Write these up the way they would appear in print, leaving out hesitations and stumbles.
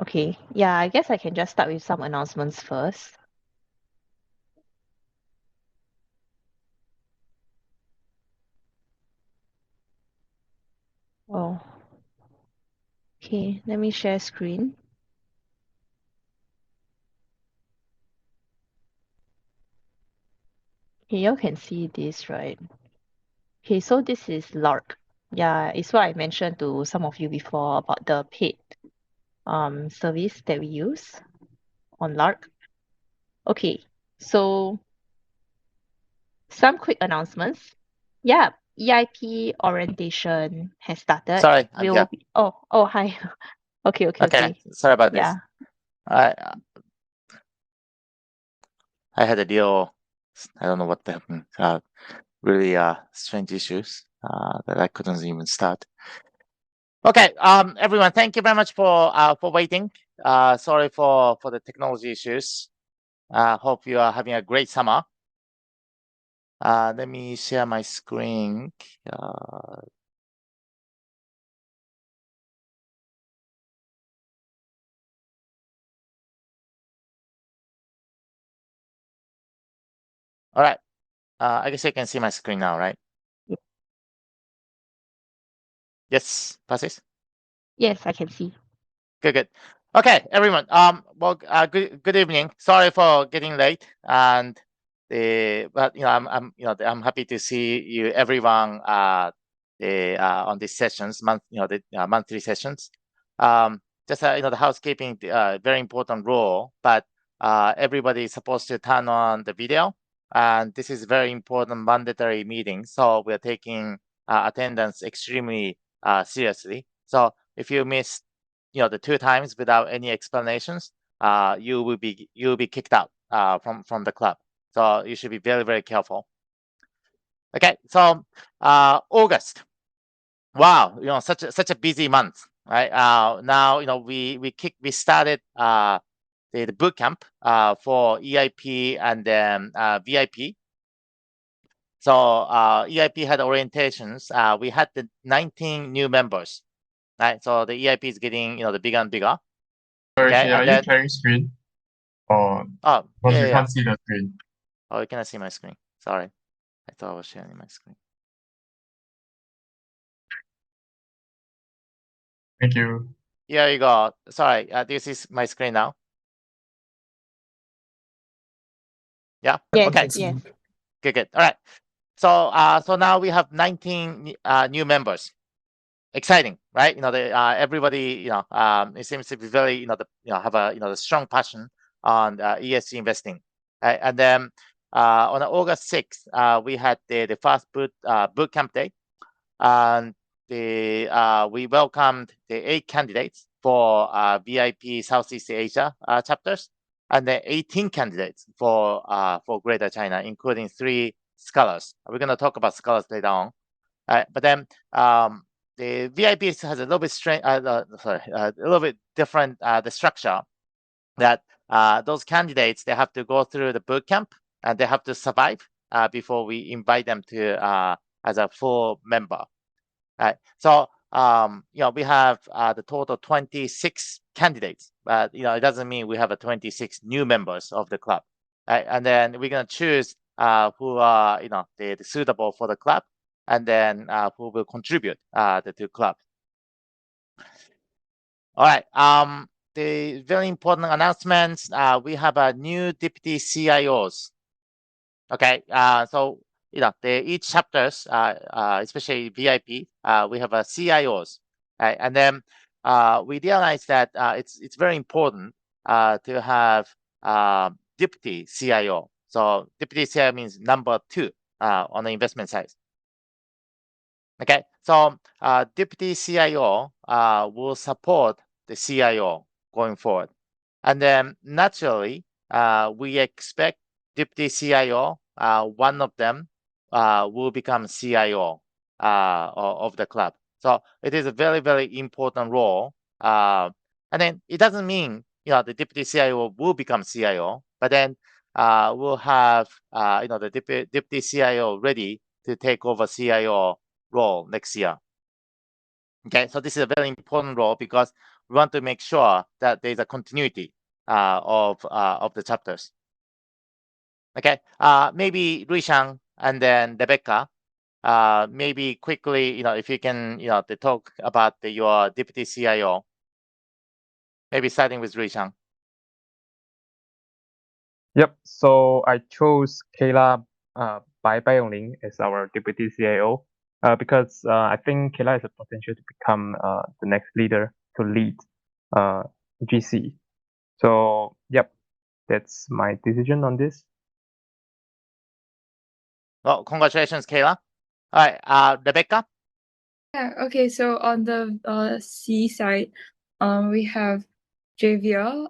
Okay, yeah, I guess I can just start with some announcements first. Oh, okay, let me share screen. Okay, y'all can see this, right? Okay, so this is Lark. Yeah, it's what I mentioned to some of you before about the paid service that we use on Lark. Okay, so some quick announcements. Yeah, EIP orientation has started. Sorry, I'm here. Oh, hi. Okay. Sorry about Yeah. this. I had a deal. I don't know what happened. Really strange issues that I couldn't even start. Okay, everyone, thank you very much for waiting. Sorry for the technology issues. Hope you are having a great summer. Let me share my screen. All right. I guess you can see my screen now, right? Yep. Yes, Francis? Yes, I can see. Good. Okay, everyone. Well, good evening. Sorry for getting late, but I'm happy to see you, everyone, on these sessions, monthly sessions. Just the housekeeping, very important role, but everybody is supposed to turn on the video, and this is very important mandatory meeting. So we're taking attendance extremely seriously. So if you miss the 2 times without any explanations, you will be kicked out from the club. So you should be very, very careful. Okay, so August. Wow, such a busy month, right? Now we started the boot camp for EIP and then VIP. So EIP had orientations. We had the 19 new members, right? So the EIP is getting the bigger and bigger. Sorry, Okay, are and you then sharing screen? Or oh because we yeah. can't see the screen. Oh, you cannot see my screen. Sorry, I thought I was sharing my screen. Thank you. Here you go. Sorry, this is my screen now. Yeah. Yes, Okay. yes. Good. All right. So now we have 19 new members. Exciting, right? Everybody, it seems to be very, have a, the strong passion on ESG investing. And then on August 6th, we had the first boot camp day, and we welcomed the 8 candidates for VIP Southeast Asia chapters, and the 18 candidates for Greater China, including 3 scholars. We're going to talk about scholars later on. But then the VIP has a little bit a little bit different the structure, that those candidates, they have to go through the boot camp and they have to survive before we invite them to as a full member. Right. So we have the total 26 candidates, but it doesn't mean we have a 26 new members of the club. Right? And then we're gonna choose who are the suitable for the club, and then who will contribute the 2 clubs. All right. The very important announcements. We have a new deputy CIOs. Okay. So each chapters, especially VIP, we have a CIOs, right? And then we realize that it's very important to have deputy CIO. So deputy CIO means number 2 on the investment side. Okay, so deputy CIO will support the CIO going forward, and then naturally we expect deputy CIO, one of them will become CIO of the club. So it is a very, very important role, and then it doesn't mean the deputy CIO will become CIO, but then we'll have the deputy CIO ready to take over CIO role next year. Okay, so this is a very important role because we want to make sure that there's a continuity of the chapters. Okay, maybe Ruishang and then Rebecca. Maybe quickly, if you can, to talk about your deputy CIO. Maybe starting with Ruishang. Yep. So I chose Kayla Bai Baiyongling as our deputy CIO because I think Kayla has the potential to become the next leader to lead GC. So yep, that's my decision on this. Well, congratulations, Kayla. All right, Rebecca. Yeah, okay, so on the C side, we have Javier,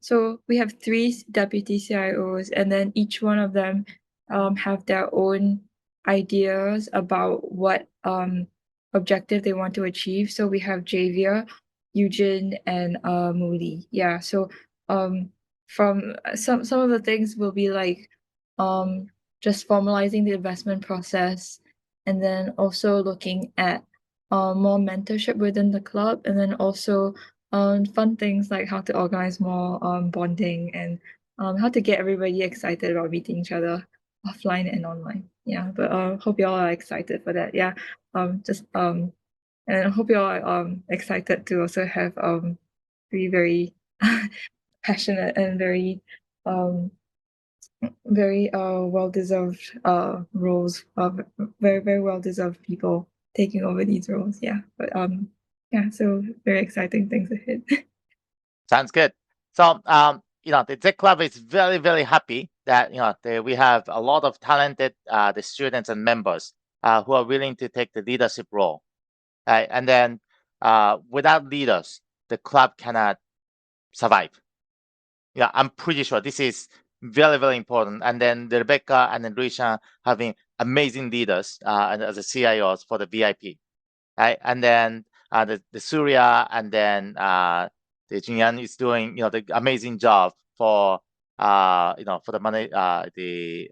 so we have three deputy CIOs, and then each one of them have their own ideas about what objective they want to achieve. So we have Javier, Eugene, and Moody. Yeah, so from some of the things will be like just formalizing the investment process, and then also looking at more mentorship within the club, and then also fun things like how to organize more bonding, and how to get everybody excited about meeting each other offline and online. Yeah, but hope you all are excited for that. Yeah, and I hope you all are excited to also have three very passionate and very well-deserved roles of very well-deserved people taking over these roles. Yeah, but yeah, so very exciting things ahead. Sounds good. So the Tech Club is very happy that we have a lot of talented the students and members who are willing to take the leadership role. Right? And then without leaders, the club cannot survive. Yeah, I'm pretty sure this is very important. And then Rebecca and then Luisha having amazing leaders and as a CIOs for the VIP, right? And then the Surya and then the Jinyan is doing the amazing job for for the money the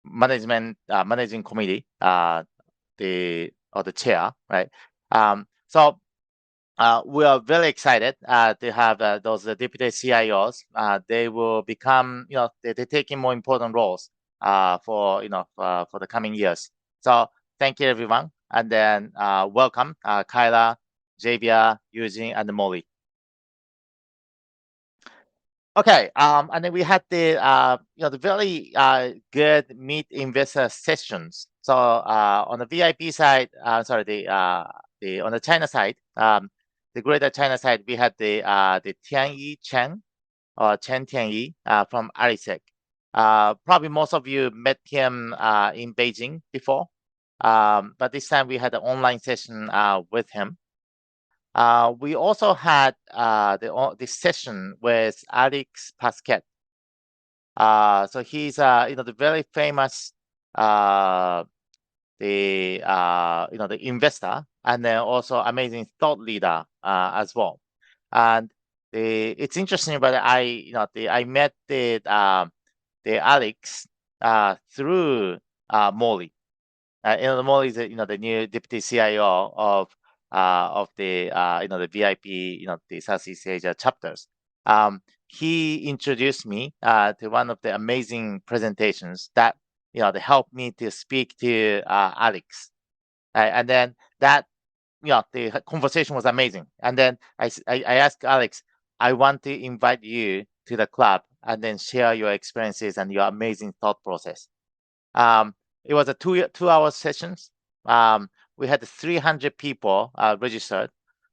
managing committee the chair, right? So we are very excited to have those deputy CIOs. They will become, they're taking more important roles for for the coming years. So thank you, everyone, and then welcome, Kyla, Javier, Eugene, and Molly. Okay, and then we had the the very good meet investor sessions. So on the VIP side, sorry, the on the China side, the Greater China side, we had the Tianyi Chen or Chen Tianyi from Arisec. Probably most of you met him in Beijing before, but this time we had an online session with him. We also had this session with Alex Pasquet. So he's the very famous the investor, and then also amazing thought leader as well. And it's interesting, but I met the Alex through Molly. Molly is the new deputy CIO of the the VIP the Southeast Asia chapters. He introduced me to one of the amazing presentations that they helped me to speak to Alex, and then that the conversation was amazing. And then I asked Alex, I want to invite you to the club and then share your experiences and your amazing thought process. It was a 2-hour sessions. We had 300 people registered.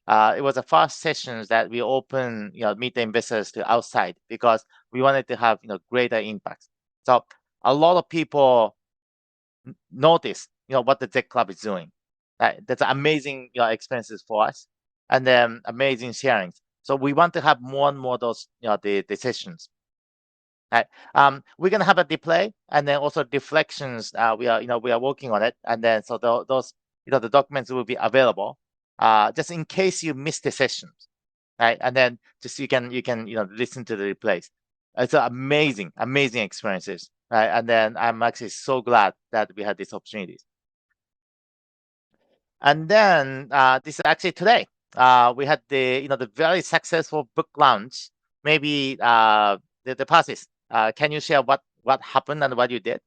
It was the first sessions that we open, meet the investors to outside because we wanted to have, greater impact. So a lot of people notice, what the Tech Club is doing. That's amazing, experiences for us, and then amazing sharings. So we want to have more and more of those, the sessions. Right. We're gonna have a display and then also deflections. We are working on it, and then so those the documents will be available just in case you missed the sessions, right? And then just you can listen to the replays. It's amazing experiences, right? And then I'm actually so glad that we had these opportunities. And then this is actually today. we had the very successful book launch. Maybe the process. Can you share what happened and what you did?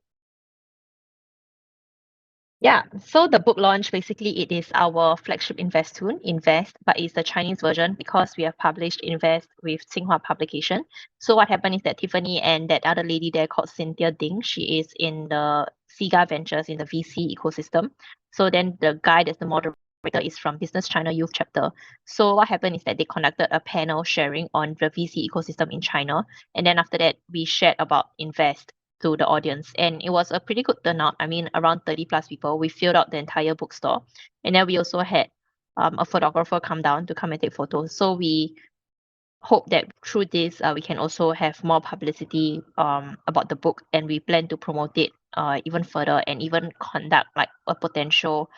Yeah, so the book launch, basically it is our flagship Investun, Invest, but it's the Chinese version because we have published Invest with Tsinghua Publication. So what happened is that Tiffany and that other lady there called Cynthia Ding, she is in the Siga Ventures in the VC ecosystem. So then the guy that's the moderator is from Business China Youth Chapter. So what happened is that they conducted a panel sharing on the VC ecosystem in China. And then after that, we shared about Invest to the audience, and it was a pretty good turnout. I mean, around 30 plus people. We filled out the entire bookstore, and then we also had a photographer come down to come and take photos. So we hope that through this we can also have more publicity about the book, and we plan to promote it even further, and even conduct like a potential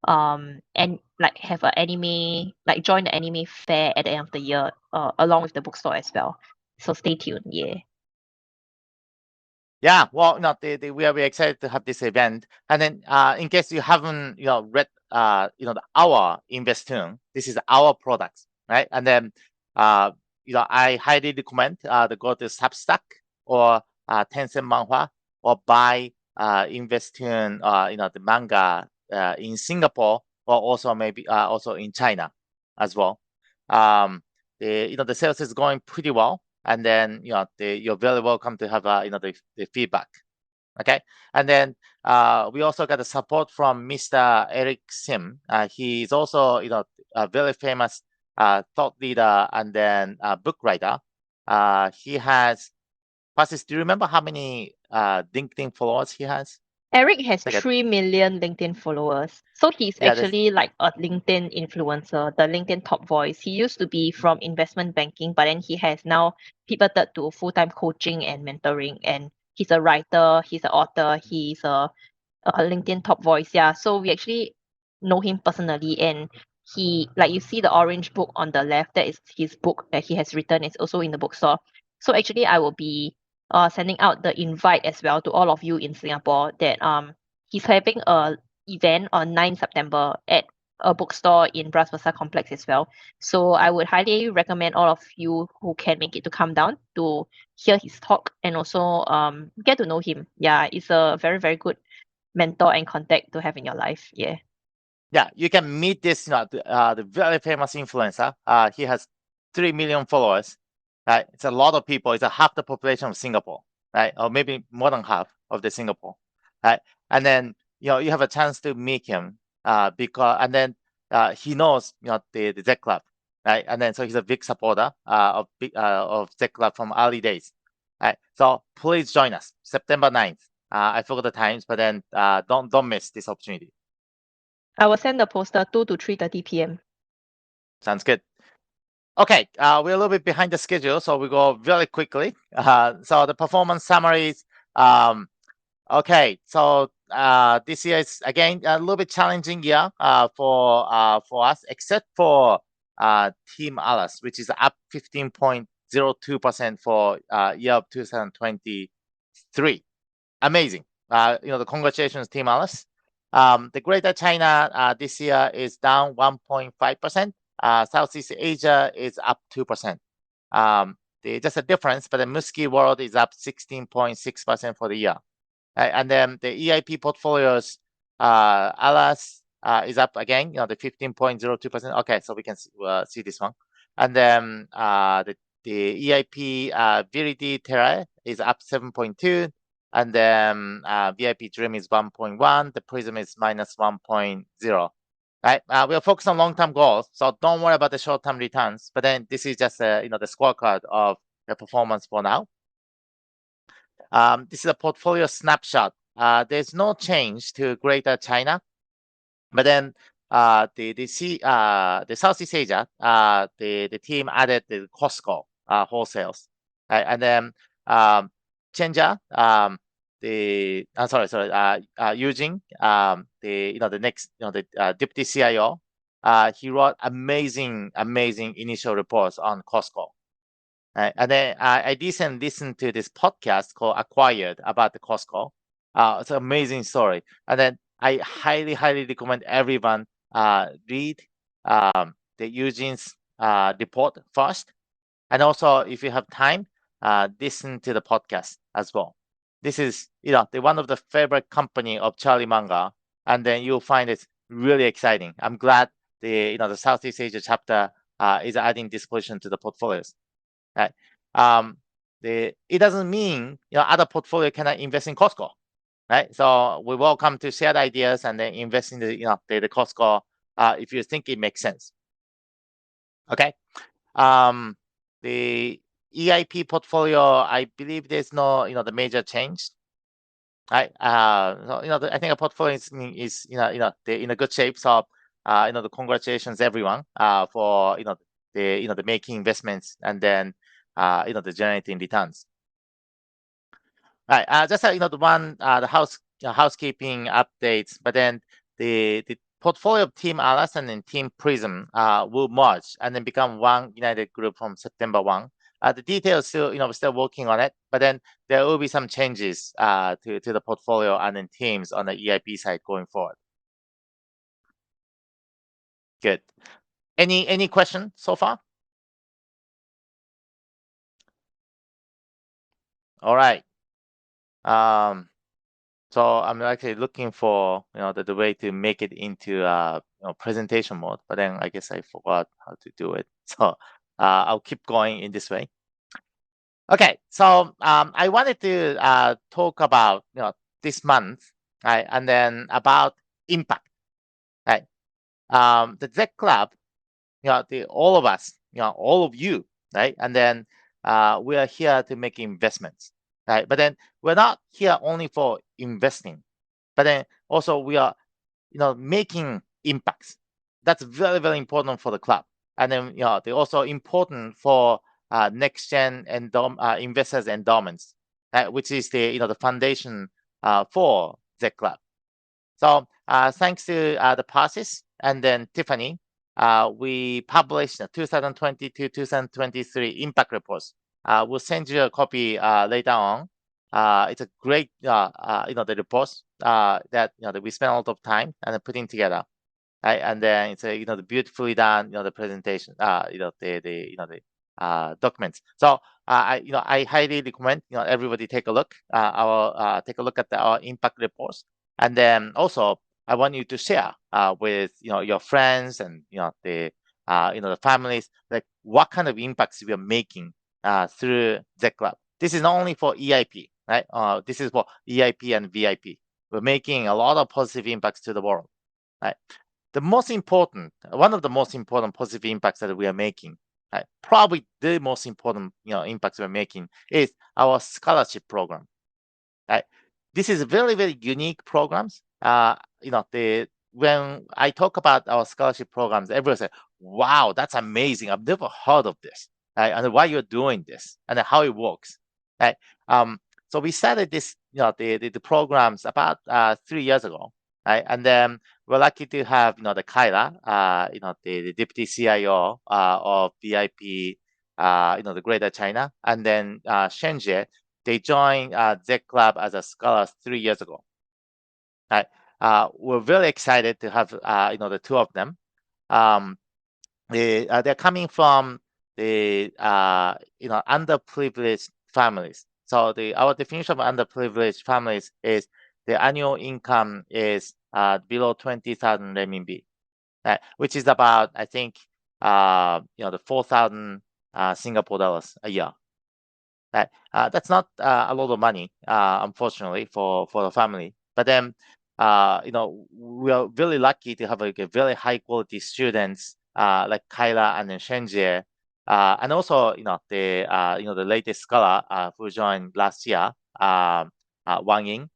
and like have an anime, like join the anime fair at the end of the year along with the bookstore as well. So stay tuned. Yeah. Yeah, well, no, we are very excited to have this event. And then, in case you haven't, read, our Investun, this is our products, right? And then, I highly recommend to go to Substack or Tencent Manhwa or buy Investun, the manga in Singapore or also maybe also in China as well. The sales is going pretty well. And then you're very welcome to have the feedback. Okay, and then we also got the support from Mr. Eric Sim. He's also a very famous thought leader and then book writer. He has, Francis, do you remember how many LinkedIn followers he has? Eric has Like 3 million LinkedIn followers. So he's Yeah, actually like a LinkedIn influencer, the LinkedIn top voice. He used to be from investment banking, but then he has now pivoted to full-time coaching and mentoring. And he's a writer, he's an author, he's a LinkedIn top voice. Yeah. So we actually know him personally, and he, like you see the orange book on the left, that is his book that he has written. It's also in the bookstore. So actually I will be sending out the invite as well to all of you in Singapore that he's having a event on 9 September at a bookstore in Bras Basah complex as well. So I would highly recommend all of you who can make it to come down to hear his talk and also get to know him. Yeah, it's a very, very good mentor and contact to have in your life. Yeah. Yeah, you can meet this, the very famous influencer. He has 3 million followers. Right, it's a lot of people. It's a half the population of Singapore, right, or maybe more than half of the Singapore, right? And then you have a chance to meet him because, and then he knows the Z Club, right? And then so he's a big supporter of Z Club from early days, right? So please join us September 9th. I forgot the times, but then don't miss this opportunity. I will send the poster 2 to 3:30 p.m. Sounds good. Okay, we're a little bit behind the schedule, so we go very quickly. So the performance summaries. Okay, so this year is again a little bit challenging year for us, except for Team Alice, which is up 15.02% for year of 2023. Amazing. The congratulations, Team Alice. The Greater China this year is down 1.5%. Southeast Asia is up 2%. Just a difference, but the Musky world is up 16.6% for the year. And then the EIP portfolios, Alas is up again, the 15.02%. Okay, so we can see this one. And then the EIP Viridi Terra is up 7.2. And then VIP Dream is 1.1. The Prism is minus 1.0. Right? We are focused on long-term goals, so don't worry about the short-term returns. But then this is just the scorecard of the performance for now. This is a portfolio snapshot. There's no change to Greater China, but then the Southeast Asia, the team added the Costco wholesales, right? And then Chenja, Eugene, the next, the deputy CIO, he wrote amazing initial reports on Costco. And then I listened to this podcast called Acquired about the Costco. It's an amazing story. And then I highly recommend everyone read the Eugene's report first, and also if you have time, listen to the podcast as well. This is the one of the favorite company of Charlie Manga, and then you'll find it really exciting. I'm glad the Southeast Asia chapter is adding this position to the portfolios. Right? It doesn't mean other portfolio cannot invest in Costco, right? So we welcome to share the ideas and then invest in the the Costco if you think it makes sense. Okay. The EIP portfolio, I believe there's no the major change. Right. So, I think a portfolio is they're in a good shape. So the congratulations everyone for the making investments and then the generating returns. Right. Just the one the housekeeping updates, but then the portfolio of Team Alasan and Team Prism will merge and then become one united group from September 1. The details still we're still working on it, but then there will be some changes to the portfolio and then teams on the EIP side going forward. Good. Any question so far? All right. So I'm actually looking for the way to make it into presentation mode, but then I guess I forgot how to do it. So I'll keep going in this way. Okay, so I wanted to talk about this month, right, and then about impact, right? The Z Club, all of us, all of you, right, and then we are here to make investments, right? But then we're not here only for investing, but then also we are making impacts. That's very, very important for the club. And then they're also important for next gen investors endowments, which is the foundation for Z Club. So thanks to the process and then Tiffany, we published 2020 to 2023 impact reports. We'll send you a copy later on. It's a great the reports that that we spent a lot of time and putting together, right? And then it's a the beautifully done the presentation, the documents. So I highly recommend everybody take a look. Take a look at our impact reports, and then also I want you to share with your friends and the the families, like what kind of impacts we are making through Z Club. This is not only for EIP, right? This is for EIP and VIP. We're making a lot of positive impacts to the world, right? One of the most important positive impacts that we are making, right, probably the most important impacts we're making is our scholarship program, right? This is very, very unique programs. When I talk about our scholarship programs, everyone says, "Wow, that's amazing! I've never heard of this, right? And why you're doing this and how it works, right?" So we started this, the programs about 3 years ago, right? And then we're lucky to have the Kyla, the deputy CIO of VIP, the Greater China, and then Shenjie. They joined Z Club as a scholar 3 years ago. Right? We're very excited to have the two of them. They're coming from the underprivileged families. So our definition of underprivileged families is the annual income is below 20,000 renminbi, right? Which is about, I think, the 4,000 Singapore dollars a year. Right? That's not a lot of money, unfortunately, for the family. But then, we are really lucky to have a very high quality students like Kyla and then Shenjie, and also the latest scholar who joined last year, Wang Ying.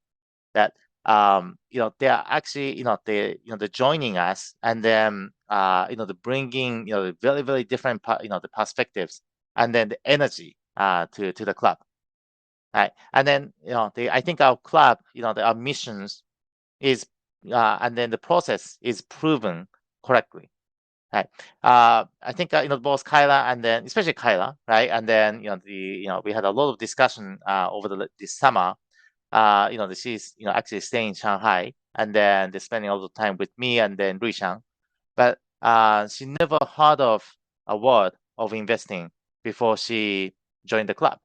That they are actually they're joining us, and then the bringing the very, very different the perspectives and then the energy to the club, right? And then I think our club our missions is and then the process is proven correctly, right? I think both Kyla and then especially Kyla, right? And then we had a lot of discussion over this summer. She's actually staying in Shanghai, and then they're spending a lot of time with me and then Ruishang. But she never heard of a word of investing before she joined the club.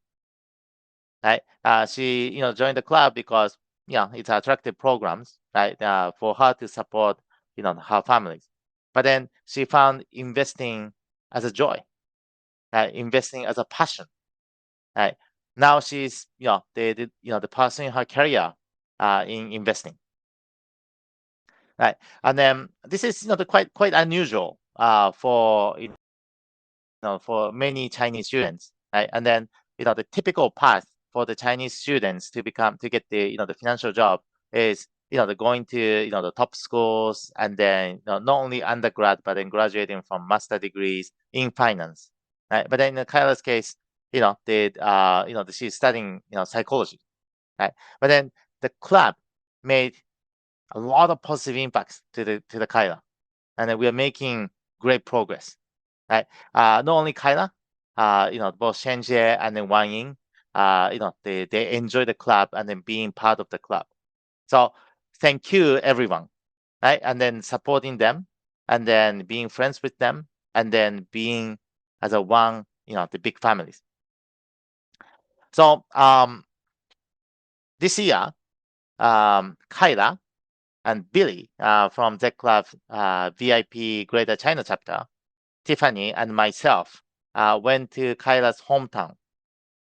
Right? She joined the club because it's attractive programs, right? For her to support her families. But then she found investing as a joy, right? Investing as a passion, right? Now she's the pursuing her career in investing, right? And then this is quite unusual for for many Chinese students, right? And then the typical path for the Chinese students to get the financial job is the going to the top schools, and then not only undergrad but then graduating from master degrees in finance, right? But then in Kyla's case, she's studying psychology, right? But then the club made a lot of positive impacts to the Kyla, and then we are making great progress, right? Not only Kyla, both Shenjie and then Wang Ying, they enjoy the club and then being part of the club. So thank you everyone, right? And then supporting them, and then being friends with them, and then being as a one, the big families. So this year, Kyla and Billy from the club VIP Greater China chapter, Tiffany and myself went to Kyla's hometown.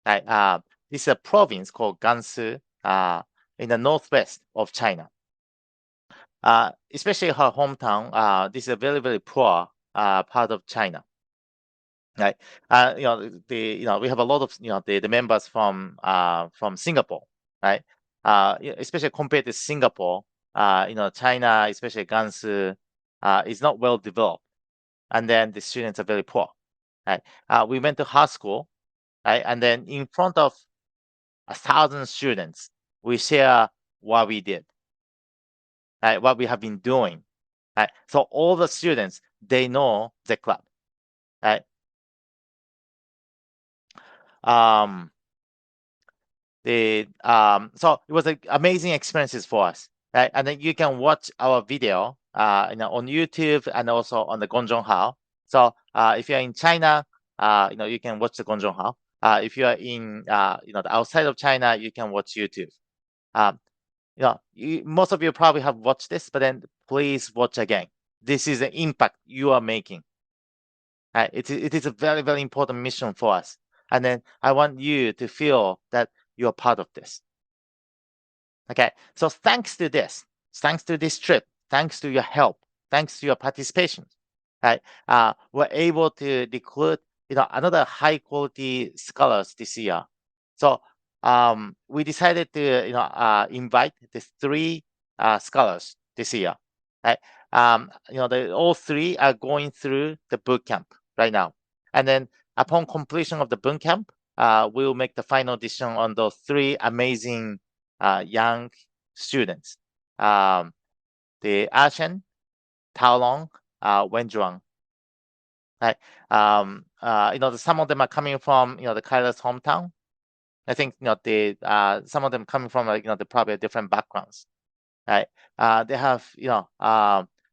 Right? This is a province called Gansu in the northwest of China. Especially her hometown, this is a very, very poor part of China. Right? We have a lot of the members from Singapore, right? Especially compared to Singapore, China, especially Gansu, is not well developed, and then the students are very poor. Right? We went to high school, right? And then in front of 1,000 students, we share what we did, right? What we have been doing, right? So all the students, they know the club, right? So it was amazing experiences for us, right? And then you can watch our video, on YouTube and also on the Gonzhong Hao. So if you're in China, you can watch the Gonzhong Hao. If you are in, the outside of China, you can watch YouTube. Most of you probably have watched this, but then please watch again. This is the impact you are making. It is a very, very important mission for us. And then I want you to feel that you're part of this. Okay, so thanks to this trip, thanks to your help, thanks to your participation, right? We're able to recruit, another high quality scholars this year. So we decided to, invite the 3 scholars this year, right? All 3 are going through the boot camp right now, and then upon completion of the boot camp, we'll make the final decision on those 3 amazing young students. The Ashen, Taolong, Wenzhuang. Right. Some of them are coming from the Kyla's hometown. I think some of them coming from the probably different backgrounds. Right. They have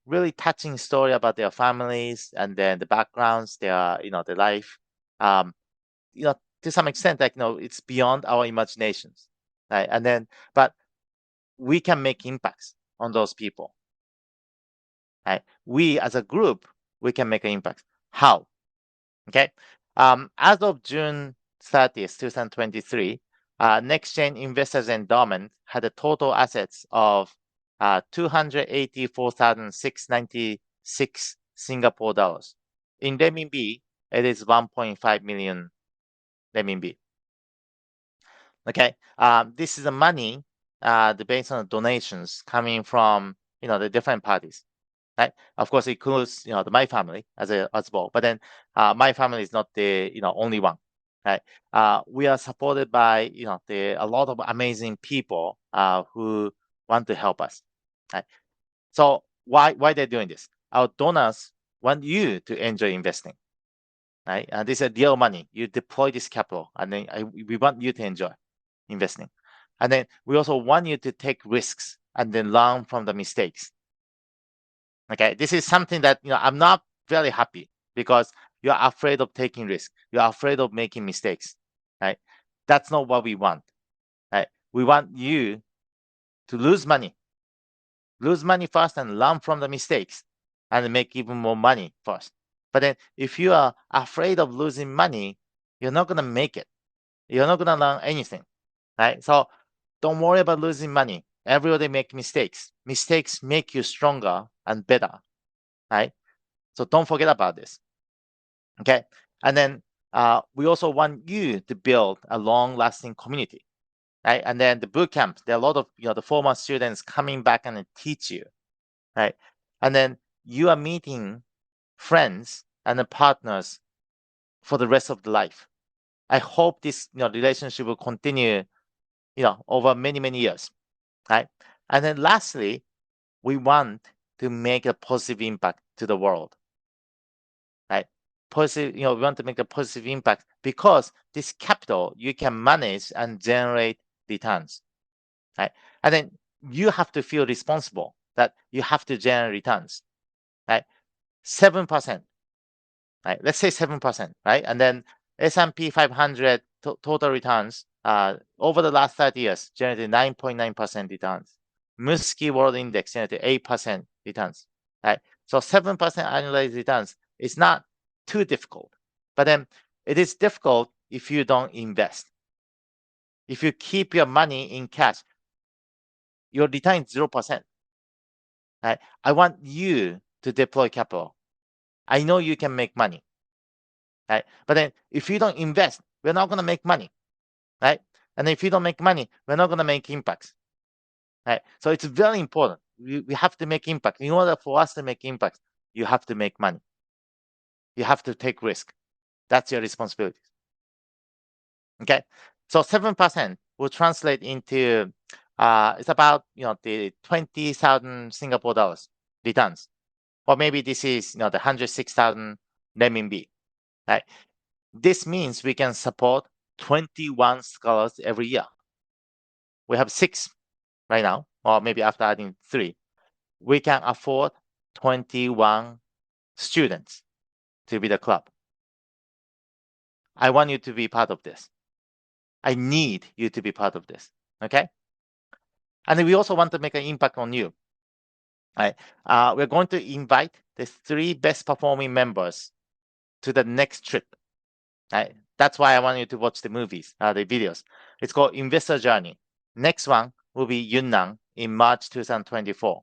really touching story about their families and then the backgrounds, their their life. To some extent, it's beyond our imaginations. Right. And then, but we can make impacts on those people. Right? We as a group, we can make an impact. How? Okay. As of June 30th, 2023, NextGen Investors Endowment had a total assets of 284,696 Singapore dollars. In renminbi, it is 1.5 million renminbi. Okay. This is the money based on the donations coming from the different parties. Right? Of course, it includes my family as well. But then my family is not the only one. Right? We are supported by a lot of amazing people who want to help us. Right? So why they're doing this? Our donors want you to enjoy investing. Right? This is real money. You deploy this capital, and then we want you to enjoy investing. And then we also want you to take risks and then learn from the mistakes. Okay, this is something that I'm not very happy because you're afraid of taking risk. You're afraid of making mistakes, right? That's not what we want, right? We want you to lose money first and learn from the mistakes and make even more money first. But then if you are afraid of losing money, you're not going to make it. You're not going to learn anything, right? So don't worry about losing money. Everybody make mistakes. Mistakes make you stronger and better, right? So don't forget about this, okay? And then we also want you to build a long-lasting community, right? And then the boot camp, there are a lot of the former students coming back and teach you, right? And then you are meeting friends and the partners for the rest of the life. I hope this relationship will continue over many years, right? And then lastly, we want to make a positive impact to the world, right? Positive, we want to make a positive impact because this capital you can manage and generate returns, right? And then you have to feel responsible that you have to generate returns, right? 7%, right? Let's say 7%, right? And then S&P 500 total returns over the last 30 years generated 9.9% returns. Musky World Index generated 8% returns, right? So 7% annualized returns is not too difficult, but then it is difficult if you don't invest. If you keep your money in cash, your return is 0%. Right? I want you to deploy capital. I know you can make money, right? But then if you don't invest, we're not going to make money, right? And if you don't make money, we're not going to make impacts, right? So it's very important. We have to make impact. In order for us to make impact, you have to make money. You have to take risk. That's your responsibility. Okay, so 7% will translate into it's about the 20,000 Singapore dollars returns, or maybe this is the 106,000 renminbi, right? This means we can support 21 scholars every year. We have 6 right now, or maybe after adding 3, we can afford 21 students to be the club. I want you to be part of this. I need you to be part of this, okay? And then we also want to make an impact on you. Right? We're going to invite the 3 best performing members to the next trip. Right? That's why I want you to watch the movies, the videos. It's called Investor Journey. Next one will be Yunnan in March 2024.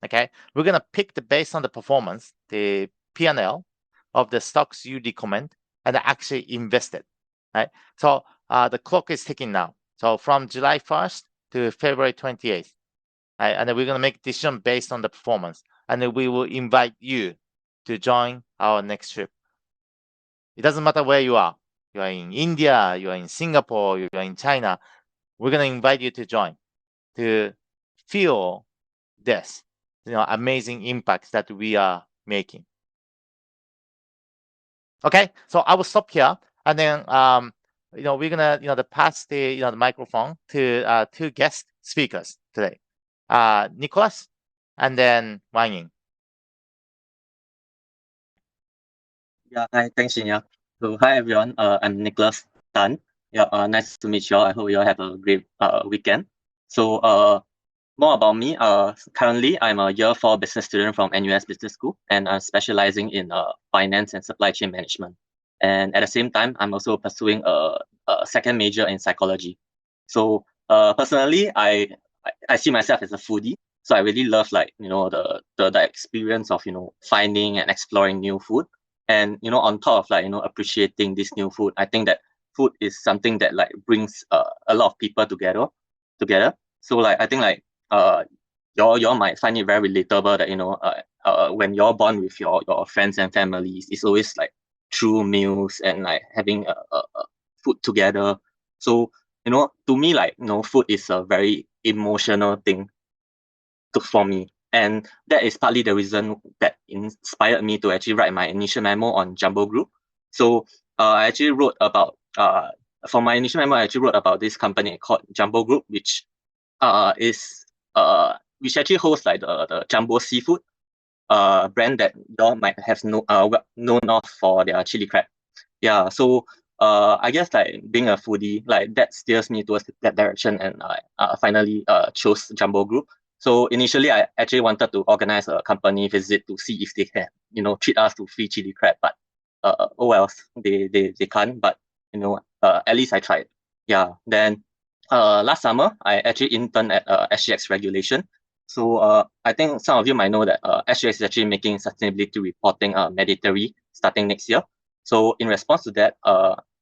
Okay, we're gonna pick based on the performance, the P&L of the stocks you recommend and actually invested. Right? So the clock is ticking now. So from July 1st to February 28th. Right? And then we're going to make a decision based on the performance. And then we will invite you to join our next trip. It doesn't matter where you are. You are in India, you are in Singapore, you are in China. We're going to invite you to join to feel this, amazing impact that we are making. Okay, so I will stop here, and then we're gonna pass the microphone to 2 guest speakers today. Nicholas, and then Wang Ying. Yeah, hi, thanks, Shinya. So, hi everyone. I'm Nicholas Tan. Yeah, nice to meet you all. I hope you all have a great weekend. So, more about me. Currently, I'm a year 4 business student from NUS Business School, and I'm specializing in finance and supply chain management. And at the same time, I'm also pursuing a second major in psychology. So, personally, I see myself as a foodie. So I really love the experience of finding and exploring new food. And on top of appreciating this new food, I think that food is something that brings a lot of people together. So I think y'all might find it very relatable that when you're born with your friends and families, it's always through meals and having food together. So to me food is a very emotional thing for me. And that is partly the reason that inspired me to actually write my initial memo on Jumbo Group. So I actually wrote about, for my initial memo, I actually wrote about this company called Jumbo Group, which actually hosts the Jumbo Seafood. brand that y'all might have known of for their chili crab. Yeah, so I guess like being a foodie, like that steers me towards that direction, and I finally chose Jumbo Group. So initially, I actually wanted to organize a company visit to see if they can, treat us to free chili crab. But oh well, they can't. But at least I tried. Yeah. Then last summer, I actually interned at SGX Regulation. So I think some of you might know that SGX is actually making sustainability reporting mandatory starting next year. So in response to that,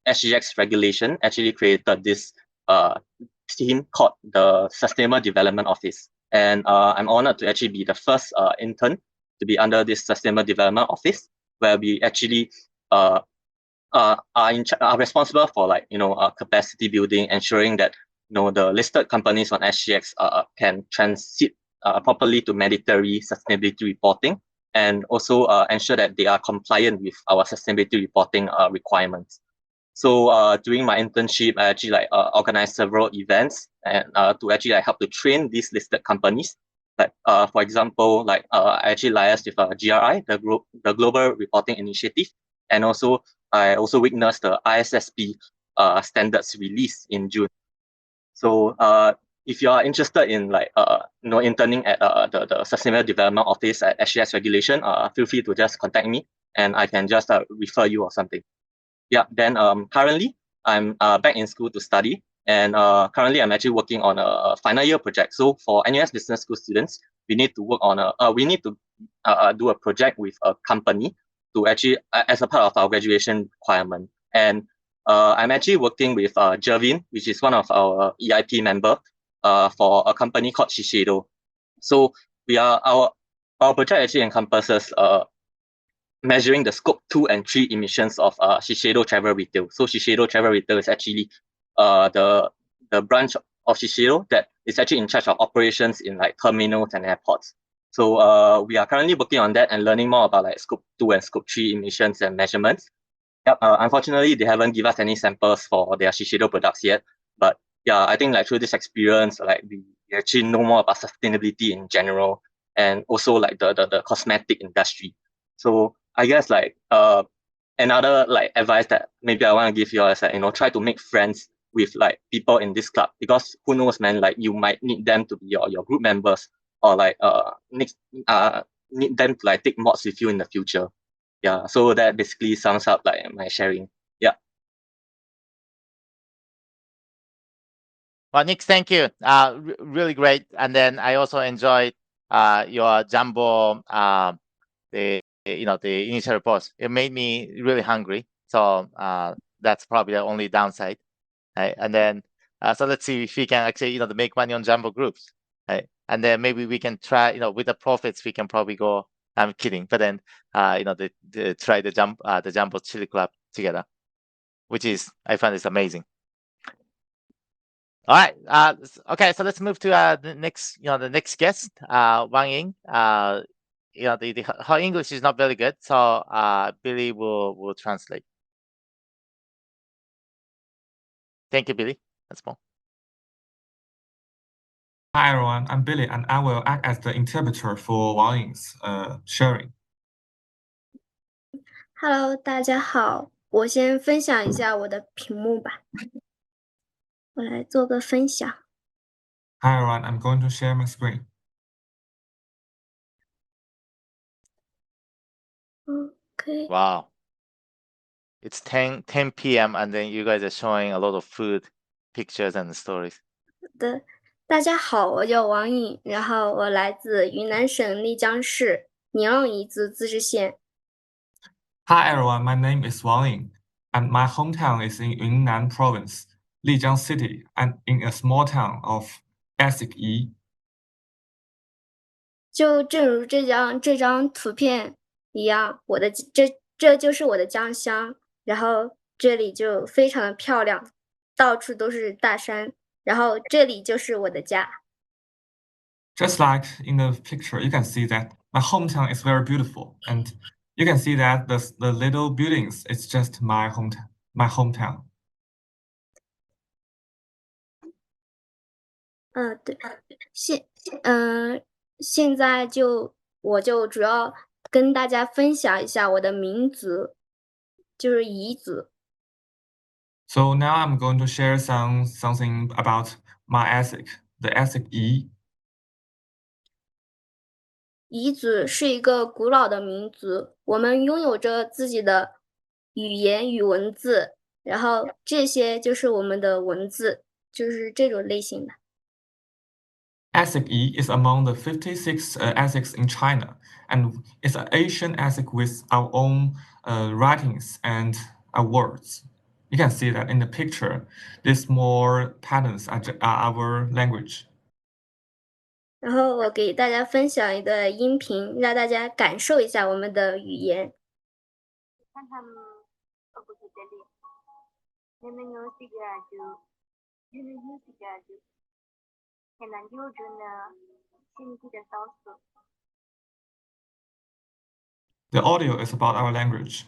SGX Regulation actually created this team called the Sustainable Development Office. And I'm honored to actually be the first intern to be under this Sustainable Development Office, where we actually are responsible for capacity building, ensuring that the listed companies on SGX can transit properly to mandatory sustainability reporting, and also ensure that they are compliant with our sustainability reporting requirements. So during my internship, I actually organized several events and to actually help to train these listed companies. Like for example, I actually liaised with GRI, the Global Reporting Initiative, and also I also witnessed the ISSP standards release in June. So if you are interested in interning at the Sustainable Development Office at SGS Regulation, feel free to just contact me and I can just refer you or something. Yeah. Then currently I'm back in school to study, and currently I'm actually working on a final year project. So for NUS Business School students, we need to do a project with a company to actually as a part of our graduation requirement. And I'm actually working with Jervin, which is one of our EIP member, for a company called Shiseido. So our project actually encompasses measuring the scope 2 and 3 emissions of Shiseido Travel Retail. So Shiseido Travel Retail is actually the branch of Shiseido that is actually in charge of operations in terminals and airports. So we are currently working on that and learning more about scope 2 and scope 3 emissions and measurements. Yep. Unfortunately, they haven't given us any samples for their Shiseido products yet. But yeah, I think through this experience, we actually know more about sustainability in general, and also the cosmetic industry. So I guess another advice that maybe I want to give you is try to make friends with people in this club, because who knows, man, you might need them to be your group members, or need them to take mods with you in the future. Yeah, so that basically sums up my sharing. Yeah. Well, Nick, thank you. Really great. And then I also enjoyed your Jumbo the initial reports. It made me really hungry. So that's probably the only downside. Right? And then so let's see if we can actually make money on Jumbo groups. Right? And then maybe we can try with the profits we can probably go. I'm kidding, but then try the Jumbo Chili Club together, which is I find is amazing. All right. Okay. So let's move to the next guest, Wang Ying. Her English is not very good, so Billy will translate. Thank you, Billy. That's more. Hi everyone, I'm Billy, and I will act as the interpreter for Wang Ying's sharing. Hello，大家好，我先分享一下我的屏幕吧，我来做个分享。Hi everyone, I'm going to share my screen. Okay. Wow. It's 10 p.m. and then you guys are showing a lot of food pictures and stories. 的，大家好，我叫王颖，然后我来自云南省丽江市宁蒗彝族自治县。Hi everyone, my name is Wang Ying, and my hometown is in Yunnan Province, Lijiang City, and in a small town of Essex Yi. 就正如这张图片一样，这就是我的家乡，然后这里就非常的漂亮，到处都是大山，然后这里就是我的家。Just like in the picture, you can see that my hometown is very beautiful, and you can see that the little buildings is just my hometown. 对，现在就我就主要跟大家分享一下我的名字，就是彝族。So now I'm going to share something about my ASIC, the ASIC E. 彝族是一个古老的民族，我们拥有着自己的语言与文字，然后这些就是我们的文字，就是这种类型的。ASIC E is among the 56 ASICs in China, and it's an Asian ASIC with our own writings and words. You can see that in the picture, these more patterns are our language. 然后我给大家分享一个音频，让大家感受一下我们的语言。The audio is about our language.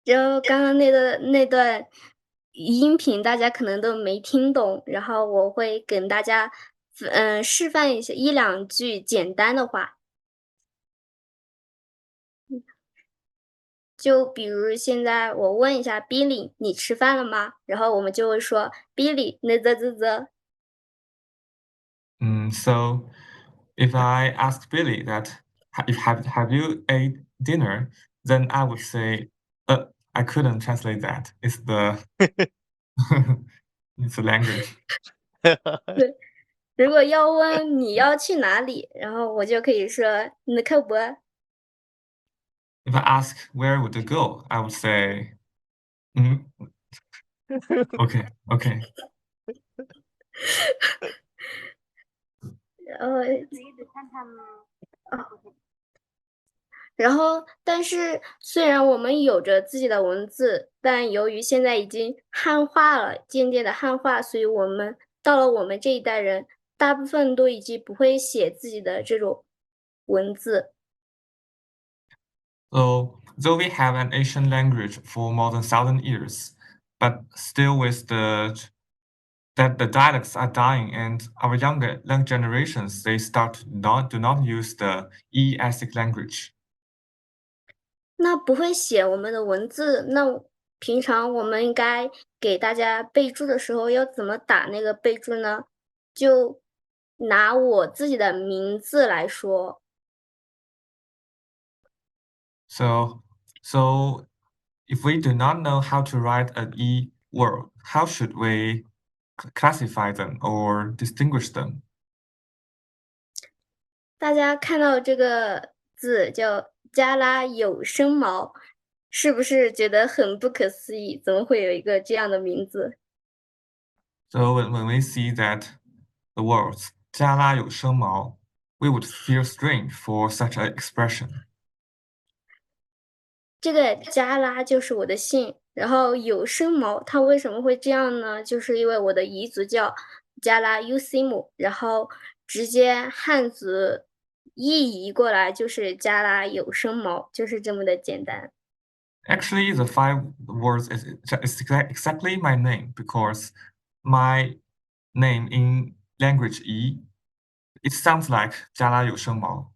然后刚刚那段音频大家可能都没听懂，然后我会跟大家示范一下一两句简单的话。就比如现在我问一下 Billy， 你吃饭了吗？然后我们就会说 Billy， 那啧。So if I ask Billy that have you ate dinner, then I would say, I couldn't translate that. It's the it's the language. 对，如果要问你要去哪里，然后我就可以说你可不。If I ask where would you go, I would say, okay. 然后，但是虽然我们有着自己的文字，但由于现在已经汉化了，渐渐的汉化，所以我们到了我们这一代人，大部分都已经不会写自己的这种文字。So though we have an Asian language for more than 1,000 years, but still with that the dialects are dying, and our young generations they do not use the E-ASIC language. 那不会写我们的文字，那平常我们应该给大家备注的时候要怎么打那个备注呢？就拿我自己的名字来说。So if we do not know how to write an E word, how should we classify them or distinguish them? 大家看到这个字叫加拉有声毛，是不是觉得很不可思议？怎么会有一个这样的名字？ So when we see that the words 加拉有声毛, we would feel strange for such an expression. 这个加拉就是我的姓，然后有声毛，它为什么会这样呢？就是因为我的彝族叫加拉 UCM， 然后直接汉字意译过来就是加拉有声毛，就是这么的简单。Actually, the 5 words is exactly my name because my name in language E, it sounds like 加拉有声毛.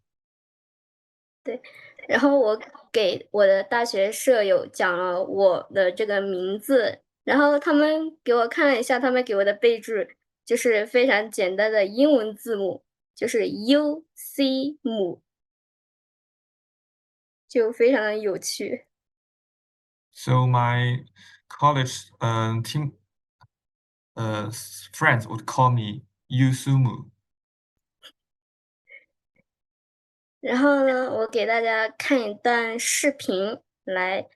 对，然后我给我的大学舍友讲了我的这个名字，然后他们给我看了一下，他们给我的备注就是非常简单的英文字母，就是 UCM， 就非常的有趣。So my college team friends would call me Yusumu. 然后呢，我给大家看一段视频，来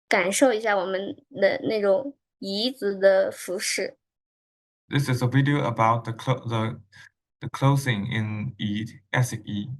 感受一下我们的那种彝族的服饰。This is a video about the clothing in ASIC E.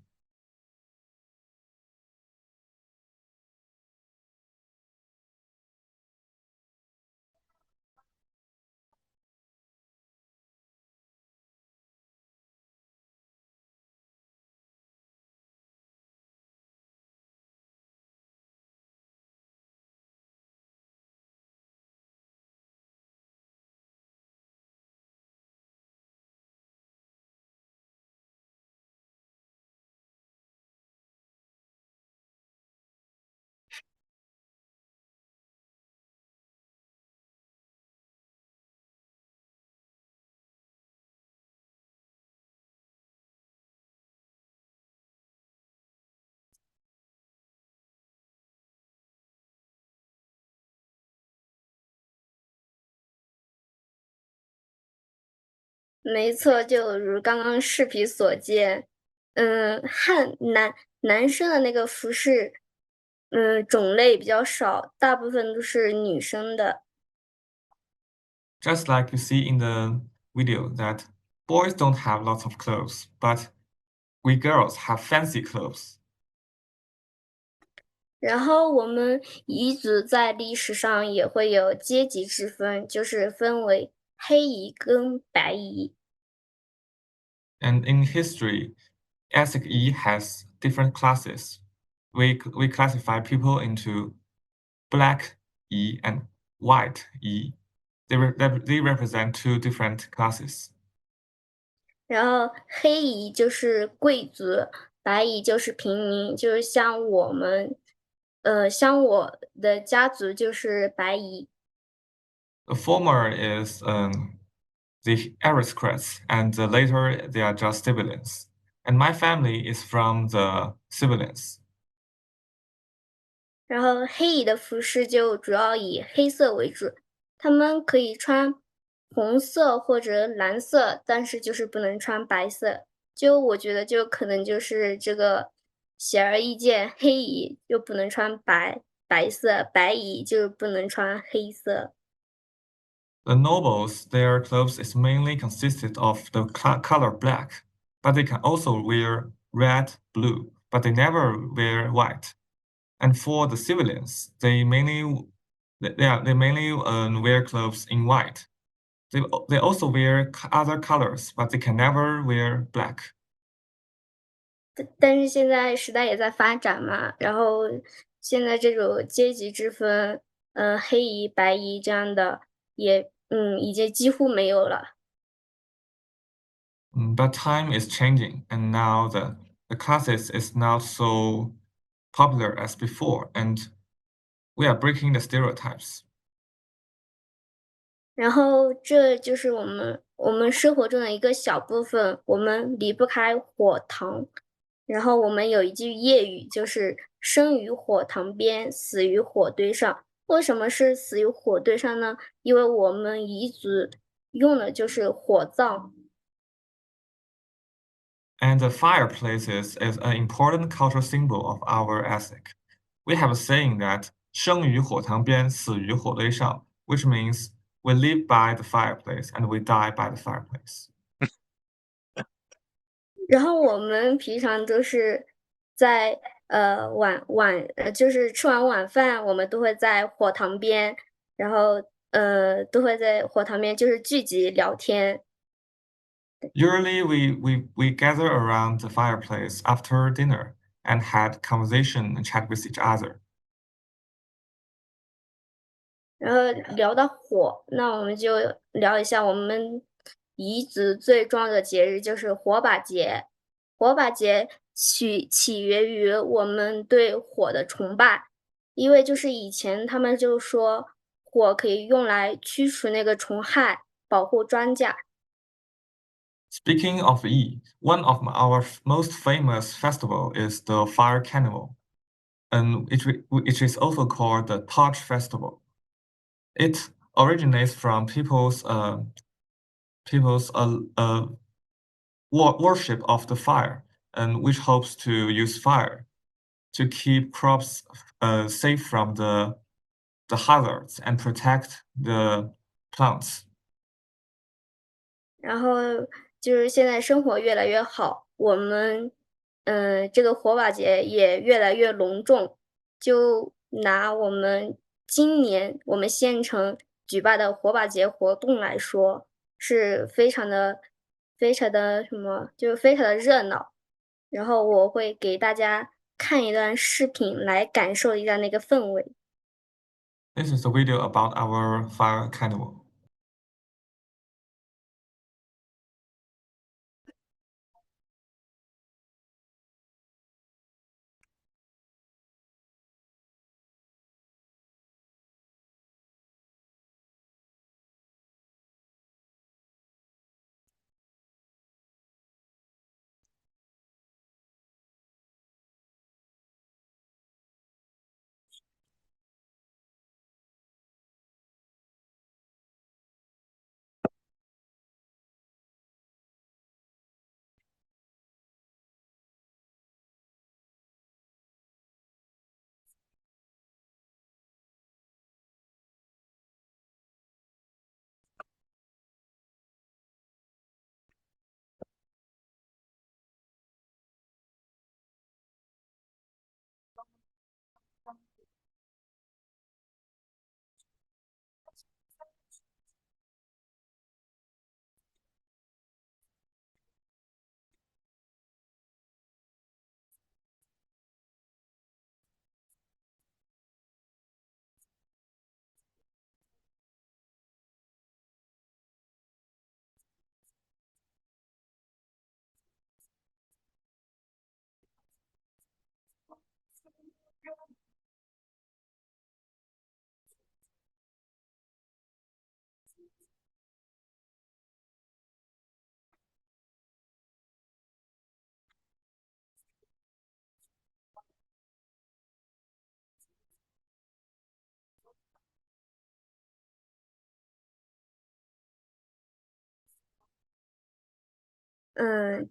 没错，就如刚刚视频所见，男生的那个服饰，种类比较少，大部分都是女生的。Just like you see in the video that boys don't have lots of clothes, but we girls have fancy clothes. 然后我们彝族在历史上也会有阶级之分，就是分为黑彝跟白彝。And in history, ethnic E has different classes. We classify people into black E and white E. They represent two different classes. 然后黑彝就是贵族，白彝就是平民，就是像我的家族就是白彝。The former is the aristocrats, and the later they are just civilians. And my family is from the civilians. 然后黑蚁的服饰就主要以黑色为主，他们可以穿红色或者蓝色，但是就是不能穿白色。就我觉得就可能就是这个显而易见，黑蚁就不能穿白色，白蚁就不能穿黑色。The nobles, their clothes is mainly consisted of the color black, but they can also wear red, blue, but they never wear white. And for the civilians, they mainly wear clothes in white. They also wear other colors, but they can never wear black. 但是现在时代也在发展嘛，然后现在这种阶级之分，黑蚁、白蚁这样的也已经几乎没有了。But time is changing, and now the classes is not so popular as before, and we are breaking the stereotypes. 然后这就是我们生活中的一个小部分，我们离不开火塘。然后我们有一句谚语，就是“生于火塘边，死于火堆上”。为什么是死于火堆上呢？因为我们彝族用的就是火葬。And the fireplaces is an important cultural symbol of our ethnic. We have a saying that 生于火塘边，死于火堆上, which means we live by the fireplace and we die by the fireplace. 然后我们平常都是在就是吃完晚饭，我们都会在火塘边，然后都会在火塘边就是聚集聊天。Usually, we gather around the fireplace after dinner and had conversation and chat with each other. 然后聊到火，那我们就聊一下我们彝族最重要的节日就是火把节。火把节起源于我们对火的崇拜，因为就是以前他们就说火可以用来驱除那个虫害，保护庄稼。Speaking of Yi, one of our most famous festival is the Fire Carnival, and it is also called the Torch Festival. It originates from people's worship of the fire, and which hopes to use fire to keep crops safe from the hazards and protect the plants. 然后就是现在生活越来越好，我们这个火把节也越来越隆重。就拿我们今年我们县城举办的火把节活动来说，是非常的什么，就是非常的热闹。然后我会给大家看一段视频来感受一下那个氛围。This is a video about our fire carnival.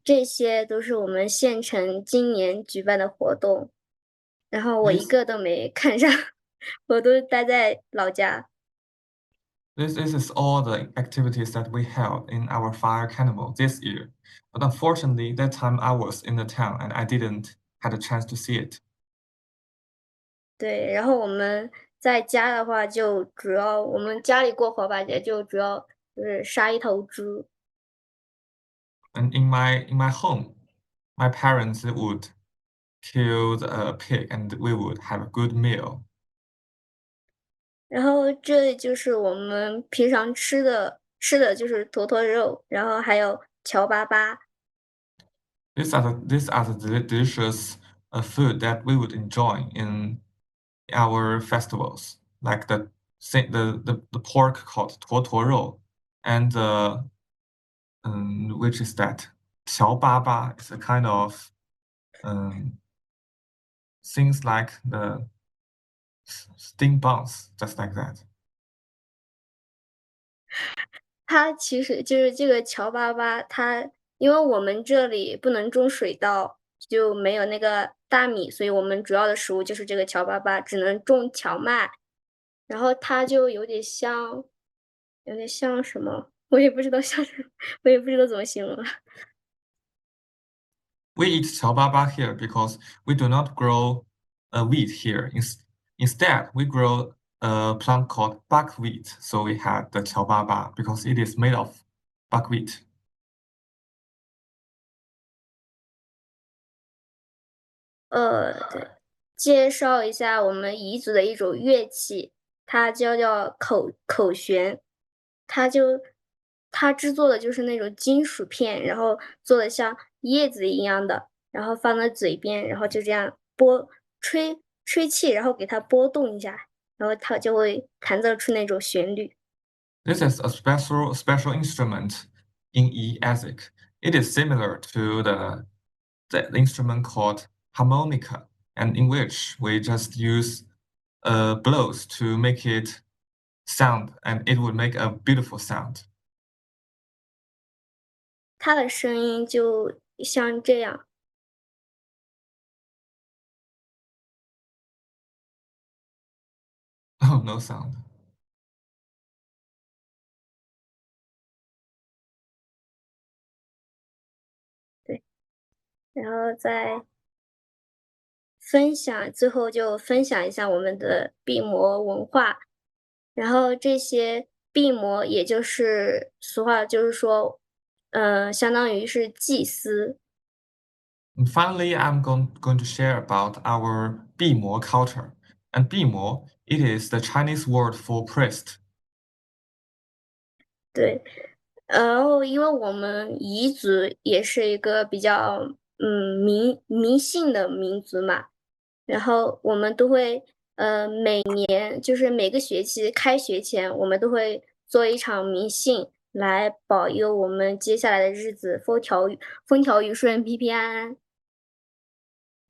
这些都是我们县城今年举办的活动，然后我一个都没看上，我都待在老家。This is all the activities that we held in our fire carnival this year. But unfortunately, that time I was in the town and I didn't had a chance to see it. 对，然后我们在家的话，就主要我们家里过火把节，就主要就是杀一头猪。And in my home, my parents would kill a pig and we would have a good meal. 然后这就是我们平常吃的就是坨坨肉，然后还有乔粑粑。These are the delicious food that we would enjoy in our festivals, like the pork called 坨坨肉 and which is that 乔粑粑is a kind of things like the steam buns, just like that. 它其实就是这个乔粑粑，它因为我们这里不能种水稻，就没有那个大米，所以我们主要的食物就是这个乔粑粑，只能种荞麦。然后它就有点像什么，我也不知道像什么，我也不知道怎么形容了。We eat 乔粑粑 here because we do not grow wheat here. Instead, we grow a plant called buckwheat. So we had the 乔粑粑 because it is made of buckwheat. 对，介绍一下我们彝族的一种乐器，它叫口弦，它制作的就是那种金属片，然后做的像叶子一样的，然后放在嘴边，然后就这样吹气，然后给它拨动一下，然后它就会弹奏出那种旋律。This is a special instrument in Yi Asic. It is similar to the instrument called harmonica, and in which we just use blows to make it sound, and it would make a beautiful sound. 它的声音就像这样。Oh, no sound. 对，然后再最后就分享一下我们的币魔文化。然后这些币魔，也就是俗话就是说，相当于是祭司。And finally, I'm going to share about our 币魔 culture. And 币魔, it is the Chinese word for priest. 对，然后因为我们彝族也是一个比较迷信的民族嘛，然后我们都会每年就是每个学期开学前，我们都会做一场迷信来保佑我们接下来的日子风调雨顺、平平安安。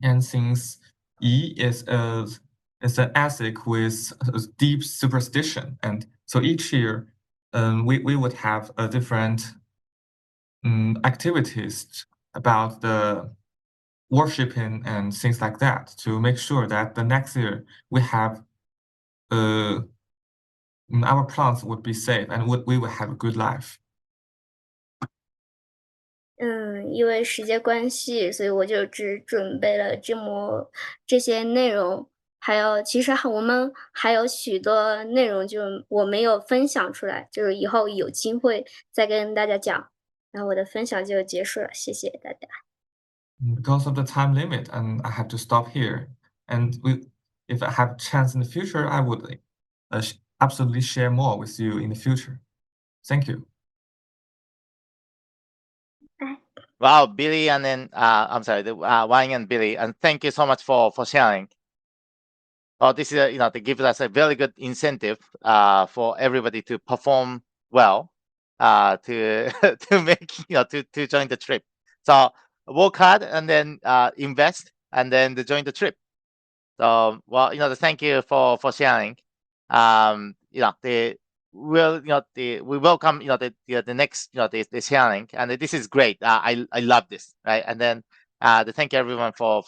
And since Yi is an ASIC with a deep superstition, and so each year we would have a different activities about the worshiping and things like that to make sure that the next year we have our plants would be safe and we would have a good life. 因为时间关系，所以我就只准备了这些内容，还有其实我们还有许多内容，就我没有分享出来，就是以后有机会再跟大家讲。然后我的分享就结束了，谢谢大家。Because of the time limit, and I have to stop here. And if I have a chance in the future, I would absolutely share more with you in the future. Thank you. Wow, Billy, and then I'm sorry, Wang and Billy, and thank you so much for sharing. Oh, this is to give us a very good incentive for everybody to perform well, to to make to join the trip. So work hard and then invest and then to join the trip. So well, thank you for sharing. will we welcome the next the sharing, and this is great. I love this, right? And then the thank you everyone for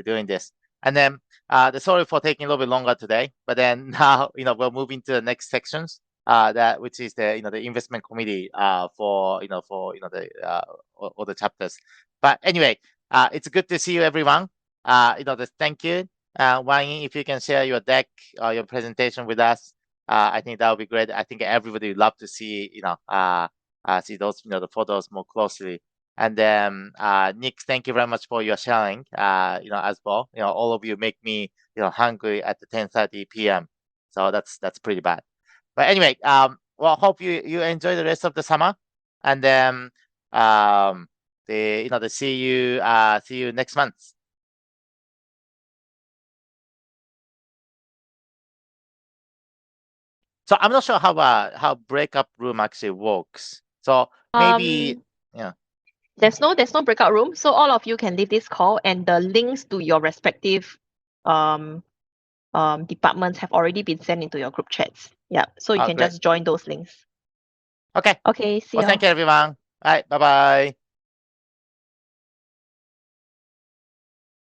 doing this. And then the sorry for taking a little bit longer today, but then now we're moving to the next sections, that which is the the investment committee for the all the chapters. But anyway, it's good to see you everyone. Thank you. Wang Ying, if you can share your deck or your presentation with us, I think that would be great. I think everybody would love to see see those the photos more closely. And then Nick, thank you very much for your sharing. As well. All of you make me hungry at the 10:30 p.m. So that's pretty bad. But anyway, well, hope you enjoy the rest of the summer, and then see you next month. So I'm not sure how breakup room actually works. So maybe yeah. There's no breakout room, so all of you can leave this call, and the links to your respective departments have already been sent into your group chats. Yeah, so you can Great. just join those links. Okay. Okay, see Well, you. thank you everyone. All right, bye bye.